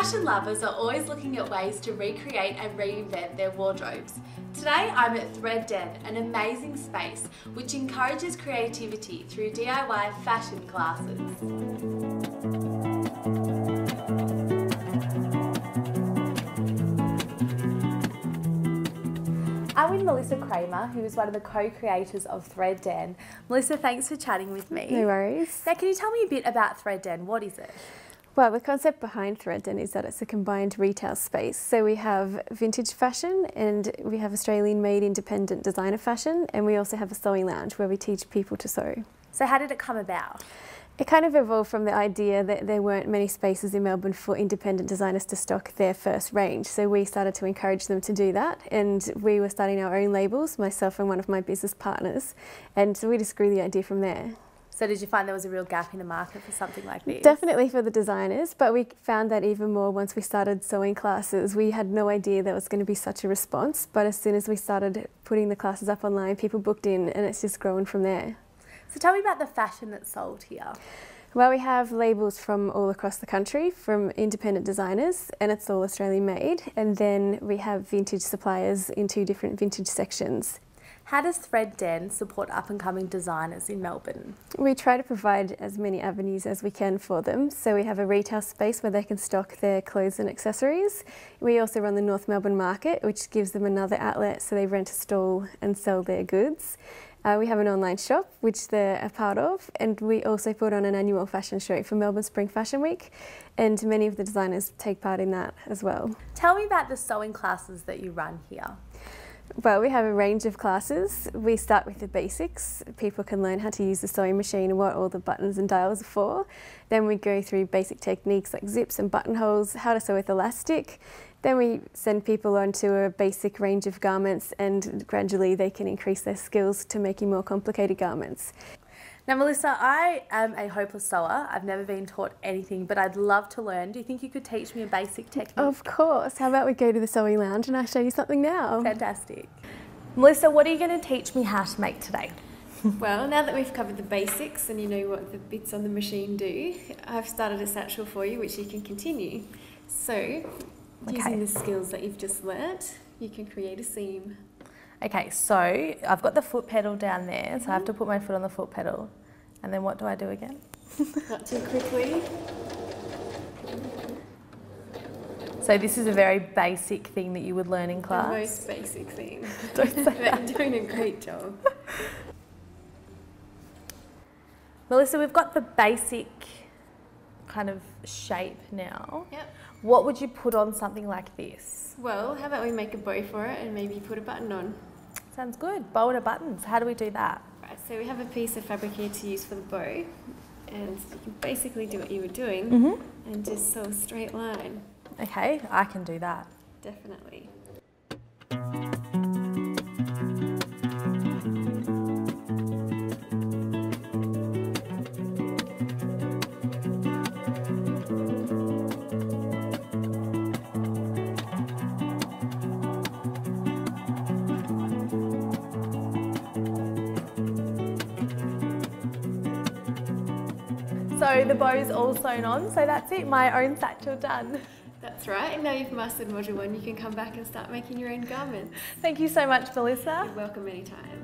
Fashion lovers are always looking at ways to recreate and reinvent their wardrobes. Today I'm at Thread Den, an amazing space which encourages creativity through DIY fashion classes. I'm with Melissa Kramer, who is one of the co-creators of Thread Den. Melissa, thanks for chatting with me. No worries. Now, can you tell me a bit about Thread Den? What is it? Well, the concept behind Thread Den is that it's a combined retail space. So we have vintage fashion and we have Australian-made independent designer fashion, and we also have a sewing lounge where we teach people to sew. So how did it come about? It kind of evolved from the idea that there weren't many spaces in Melbourne for independent designers to stock their first range. So we started to encourage them to do that, and we were starting our own labels, myself and one of my business partners, and so we just grew the idea from there. So did you find there was a real gap in the market for something like this? Definitely for the designers, but we found that even more once we started sewing classes. We had no idea there was going to be such a response, but as soon as we started putting the classes up online, people booked in, and it's just grown from there. So tell me about the fashion that's sold here. Well, we have labels from all across the country, from independent designers, and it's all Australian made. And then we have vintage suppliers in 2 different vintage sections. How does Thread Den support up-and-coming designers in Melbourne? We try to provide as many avenues as we can for them. So we have a retail space where they can stock their clothes and accessories. We also run the North Melbourne Market, which gives them another outlet so they rent a stall and sell their goods. We have an online shop, which they're a part of, and we also put on an annual fashion show for Melbourne Spring Fashion Week, and many of the designers take part in that as well. Tell me about the sewing classes that you run here. Well, we have a range of classes. We start with the basics. People can learn how to use the sewing machine and what all the buttons and dials are for. Then we go through basic techniques like zips and buttonholes, how to sew with elastic. Then we send people onto a basic range of garments, and gradually they can increase their skills to making more complicated garments. Now, Melissa, I am a hopeless sewer. I've never been taught anything, but I'd love to learn. Do you think you could teach me a basic technique? Of course. How about we go to the sewing lounge and I'll show you something now? Fantastic. Melissa, what are you going to teach me how to make today? Well, now that we've covered the basics and you know what the bits on the machine do, I've started a satchel for you which you can continue. So, using the skills that you've just learnt, you can create a seam. Okay, so I've got the foot pedal down there, so I have to put my foot on the foot pedal. And then what do I do again? Not too quickly. So this is a very basic thing that you would learn in class? The most basic thing. Don't say that. You're doing a great job. Melissa, we've got the basic kind of shape now. Yep. What would you put on something like this? Well, how about we make a bow for it and maybe put a button on? Sounds good. Bow and a button. So how do we do that? Right, so we have a piece of fabric here to use for the bow, and you can basically do what you were doing and just sew a straight line. Okay, I can do that. Definitely. So the bow's all sewn on, so that's it, my own satchel done. That's right, and now you've mastered Module 1, you can come back and start making your own garments. Thank you so much, Melissa. You're welcome anytime.